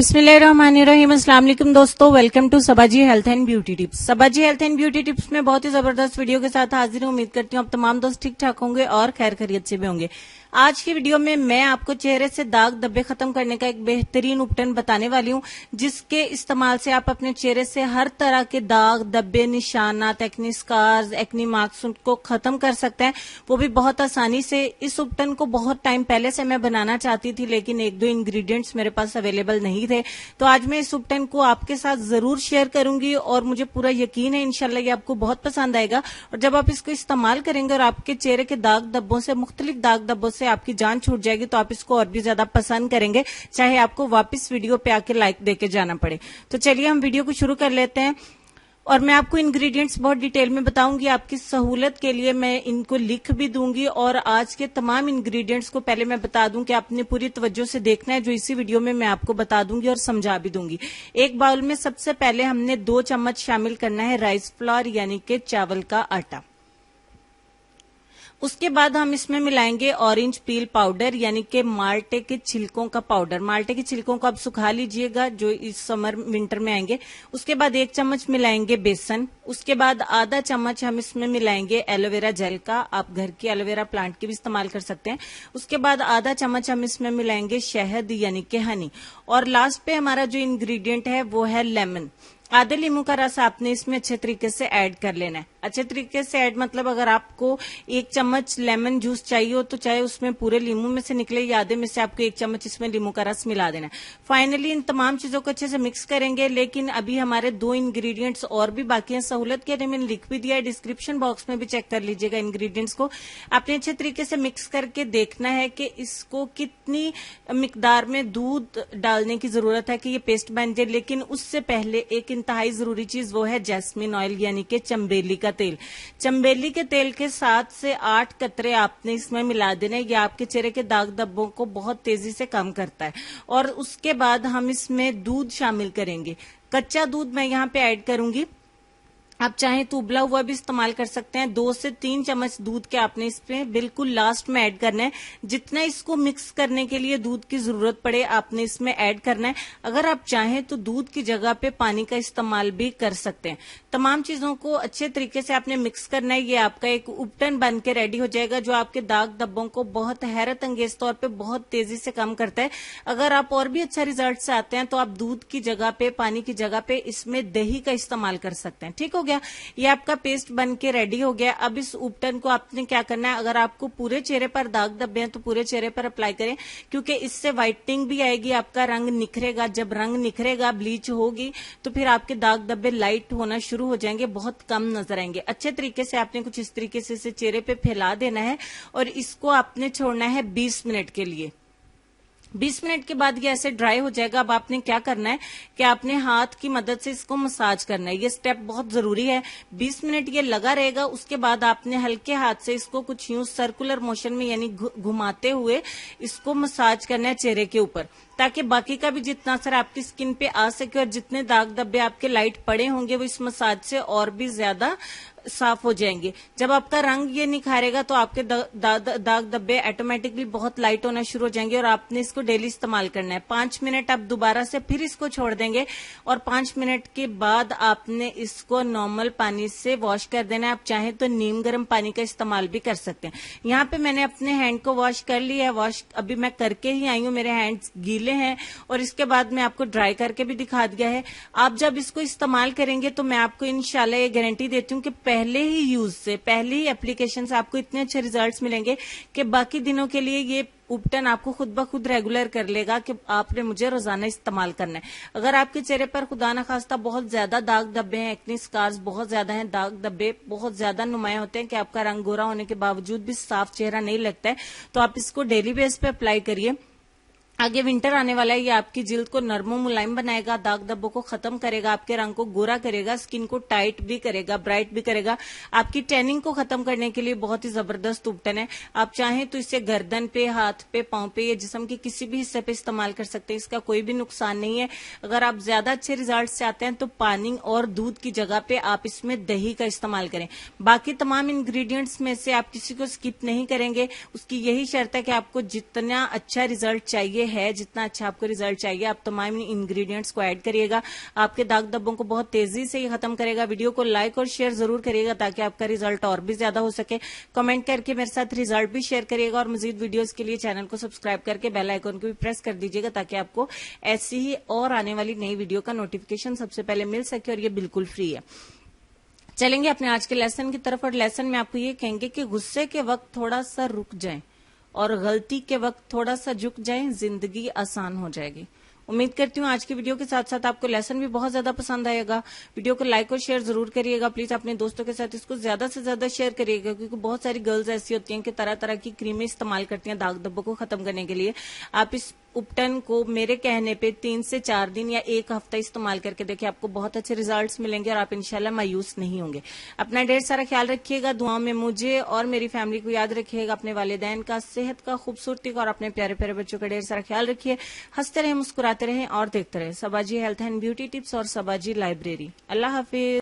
बिस्मिल्लाहिर्रहमानिर्रहीम। अस्सलाम वालेकुम दोस्तों, welcome to Sabaji health and beauty tips. Sabaji health and beauty tips में बहुत ही जबरदस्त वीडियो के साथ हाजिर हूं। उम्मीद करती हूँ आप तमाम दोस्त ठीक ठाक होंगे और खैर खैरियत से भी होंगे। आज की वीडियो में मैं आपको चेहरे से दाग धब्बे खत्म करने का एक बेहतरीन उपकरण बताने वाली हूँ, जिसके इस्तेमाल से आप अपने चेहरे से हर तरह के दाग धब्बे, निशानात, एक्नी स्कार्स, एक्नी मार्क्स को खत्म कर सकते हैं, वो भी बहुत आसानी से। इस उपकरण को बहुत टाइम पहले से मैं बनाना चाहती थी, लेकिन एक दो इंग्रेडिएंट्स मेरे पास अवेलेबल नहीं थे। तो आज मैं इस उपकरण को आपके साथ जरूर शेयर करूंगी और मुझे पूरा यकीन है इंशाल्लाह ये आपको बहुत पसंद आएगा। और जब आप इसको इस्तेमाल करेंगे और आपके चेहरे के दाग धब्बों से, मुख्तलिफ दाग धब्बों से आपकी जान छूट जाएगी, तो आप इसको और भी ज्यादा पसंद करेंगे, चाहे आपको वापस वीडियो पे आके लाइक देके जाना पड़े। तो चलिए हम वीडियो को शुरू कर लेते हैं। और मैं आपको इंग्रेडिएंट्स बहुत डिटेल में बताऊंगी, आपकी सहूलत के लिए मैं इनको लिख भी दूंगी। और आज के तमाम इंग्रेडिएंट्स को पहले मैं बता दूं कि आपने पूरी तवज्जो से देखना है, जो इसी वीडियो में मैं आपको बता दूंगी और समझा भी दूंगी। एक बाउल में सबसे पहले हमने 2 चम्मच शामिल करना है राइस फ्लोर, यानी कि चावल का आटा। उसके बाद हम इसमें मिलाएंगे ऑरेंज पील पाउडर, यानी कि माल्टे के छिलकों का पाउडर। माल्टे के छिलकों को आप सुखा लीजिएगा, जो इस समर विंटर में आएंगे। उसके बाद 1 चम्मच मिलाएंगे बेसन। उसके बाद आधा चम्मच हम इसमें मिलाएंगे एलोवेरा जेल का, आप घर की एलोवेरा प्लांट की भी इस्तेमाल कर सकते हैं। उसके बाद आधा चम्मच हम इसमें मिलाएंगे शहद, यानी कि हनी। और लास्ट पे हमारा जो इंग्रेडिएंट है वो है लेमन। आधे नींबू का रस आपने इसमें अच्छे तरीके से ऐड कर लेना है। अच्छे तरीके से ऐड मतलब अगर आपको 1 चम्मच लेमन जूस चाहिए हो तो चाहे उसमें पूरे नींबू में से निकले या आधे में से आपको 1 चम्मच इसमें नींबू का रस मिला देना है। फाइनली इन तमाम चीजों को अच्छे से मिक्स करेंगे। लेकिन अभी हमारे 2 इंग्रेडिएंट्स और भी बाकी हैं। सहूलत के लिए मैंने लिख भी दिया है, डिस्क्रिप्शन बॉक्स में भी चेक कर लीजिएगा इंग्रेडिएंट्स को। आपने अच्छे तरीके से मिक्स करके देखना है कि इसको कितनी मिकदार में दूध डालने की जरूरत है कि ये पेस्ट बन जाए। लेकिन उससे पहले एक इंतहाई जरूरी चीज वो है जैस्मिन ऑयल, यानी कि चंबेली का तेल। चंबेली के तेल के 7 से 8 कतरे आपने इसमें मिला देने। ये आपके चेहरे के दाग धब्बों को बहुत तेजी से कम करता है। और उसके बाद हम इसमें दूध शामिल करेंगे। कच्चा दूध मैं यहाँ पे ऐड करूंगी, आप चाहें तो उबला हुआ भी इस्तेमाल कर सकते हैं। 2 से 3 चम्मच दूध के आपने इसमें बिल्कुल लास्ट में ऐड करना है। जितना इसको मिक्स करने के लिए दूध की जरूरत पड़े आपने इसमें ऐड करना है। अगर आप चाहें तो दूध की जगह पे पानी का इस्तेमाल भी कर सकते हैं। तमाम चीजों को अच्छे तरीके से आपने मिक्स करना है। ये आपका एक उपकरण बन के रेडी हो जाएगा, जो आपके दाग धब्बों को बहुत हैरत अंगेज तौर पर बहुत तेजी से कम करता है। अगर आप और भी अच्छा रिजल्ट चाहते हैं तो आप दूध की जगह पे, पानी की जगह पे इसमें दही का इस्तेमाल कर सकते हैं। ठीक हो गया, ये आपका पेस्ट बन के रेडी हो गया। अब इस उपकरण को आपने क्या करना है, अगर आपको पूरे चेहरे पर दाग धब्बे हैं तो पूरे चेहरे पर अप्लाई करें, क्योंकि इससे व्हाइटनिंग भी आएगी, आपका रंग निखरेगा। जब रंग निखरेगा, ब्लीच होगी, तो फिर आपके दाग धब्बे लाइट होना शुरू हो जाएंगे, बहुत कम नजर आएंगे। अच्छे तरीके से आपने कुछ इस तरीके से इसे चेहरे पे फैला देना है और इसको आपने छोड़ना है 20 मिनट के लिए। 20 मिनट के बाद ये ऐसे ड्राई हो जाएगा। अब आपने क्या करना है कि आपने हाथ की मदद से इसको मसाज करना है। ये स्टेप बहुत जरूरी है। 20 मिनट ये लगा रहेगा। उसके बाद आपने हल्के हाथ से इसको कुछ यूं सर्कुलर मोशन में, यानी घुमाते हुए इसको मसाज करना है चेहरे के ऊपर, ताकि बाकी का भी जितना असर आपकी स्किन पे आ सके और जितने दाग धब्बे आपके लाइट पड़े होंगे वो इस मसाज से और भी ज्यादा साफ हो जाएंगे। जब आपका रंग ये निखारेगा तो आपके दाग धब्बे ऑटोमेटिकली बहुत लाइट होना शुरू हो जाएंगे। और आपने इसको डेली इस्तेमाल करना है। 5 मिनट आप दोबारा से फिर इसको छोड़ देंगे और 5 मिनट के बाद आपने इसको नॉर्मल पानी से वॉश कर देना है। आप चाहें तो नीम गर्म पानी का इस्तेमाल भी कर सकते हैं। यहाँ पे मैंने अपने हैंड को वॉश कर लिया है। वॉश अभी मैं करके ही आई हूँ, मेरे हैंड्स गीले हैं। और इसके बाद मैं आपको ड्राई करके भी दिखा दिया है। आप जब इसको इस्तेमाल करेंगे तो मैं आपको इंशाल्लाह ये गारंटी देती हूँ कि पहले ही यूज से, पहले ही एप्लीकेशन से आपको इतने अच्छे रिजल्ट्स मिलेंगे कि बाकी दिनों के लिए ये उपकरण आपको खुद ब खुद रेगुलर कर लेगा कि आपने मुझे रोजाना इस्तेमाल करना है। अगर आपके चेहरे पर खुदा न खास्ता बहुत ज्यादा दाग धब्बे हैं, एक्नी स्कार्स बहुत ज्यादा हैं, दाग धब्बे बहुत ज्यादा नुमाया होते हैं कि आपका रंग गोरा होने के बावजूद भी साफ चेहरा नहीं लगता है, तो आप इसको डेली बेस पे अप्लाई करिए। आगे विंटर आने वाला है, ये आपकी जिल्द को नरम मुलायम बनाएगा, दाग धब्बों को खत्म करेगा, आपके रंग को गोरा करेगा, स्किन को टाइट भी करेगा, ब्राइट भी करेगा। आपकी टैनिंग को खत्म करने के लिए बहुत ही जबरदस्त उपकरण है। आप चाहें तो इसे गर्दन पे, हाथ पे, पांव पे या जिस्म के किसी भी हिस्से पे इस्तेमाल कर सकते हैं। इसका कोई भी नुकसान नहीं है। अगर आप ज्यादा अच्छे रिजल्ट चाहते हैं तो पानी और दूध की जगह पे आप इसमें दही का इस्तेमाल करें। बाकी तमाम इंग्रेडिएंट्स में से आप किसी को स्किप नहीं करेंगे। उसकी यही शर्त है कि आपको जितना अच्छा रिजल्ट चाहिए है, जितना अच्छा आपको रिजल्ट चाहिए, आप तमाम इंग्रेडिएंट्स को ऐड करिएगा। आपके दाग धब्बों को बहुत तेजी से ये खत्म करेगा। वीडियो को लाइक और शेयर जरूर करिएगा ताकि आपका रिजल्ट और भी ज्यादा हो सके। कमेंट करके मेरे साथ रिजल्ट भी शेयर करिएगा और मजीद वीडियोस के लिए चैनल को सब्सक्राइब करके बेल आइकन को भी प्रेस कर दीजिएगा ताकि आपको ऐसी ही और आने वाली नई वीडियो का नोटिफिकेशन सबसे पहले मिल सके, और ये बिल्कुल फ्री है। चलेंगे अपने आज के लेसन की तरफ, और लेसन में आपको ये कहेंगे कि गुस्से के वक्त थोड़ा सा रुक जाएं और गलती के वक्त थोड़ा सा झुक जाएं, जिंदगी आसान हो जाएगी। उम्मीद करती हूँ आज की वीडियो के साथ साथ आपको लेसन भी बहुत ज्यादा पसंद आएगा। वीडियो को लाइक और शेयर जरूर करिएगा। प्लीज अपने दोस्तों के साथ इसको ज्यादा से ज्यादा शेयर करिएगा, क्योंकि बहुत सारी गर्ल्स ऐसी होती हैं कि तरह तरह की क्रीमें इस्तेमाल करती हैं दाग धब्बों को खत्म करने के लिए। आप इस उपटन को मेरे कहने पे 3 से 4 दिन या 1 हफ्ता इस्तेमाल करके देखिए, आपको बहुत अच्छे रिजल्ट्स मिलेंगे और आप इंशाल्लाह मायूस नहीं होंगे। अपना ढेर सारा ख्याल रखिएगा। दुआओं में मुझे और मेरी फैमिली को याद रखिएगा। अपने वालिदैन का, सेहत का, खूबसूरती का और अपने प्यारे प्यारे बच्चों का ढेर सारा ख्याल रखिए। हंसते रहें, मुस्कुराते रहें और देखते रहें सबाजी हेल्थ एंड ब्यूटी टिप्स और सबाजी लाइब्रेरी। अल्लाह हाफिज।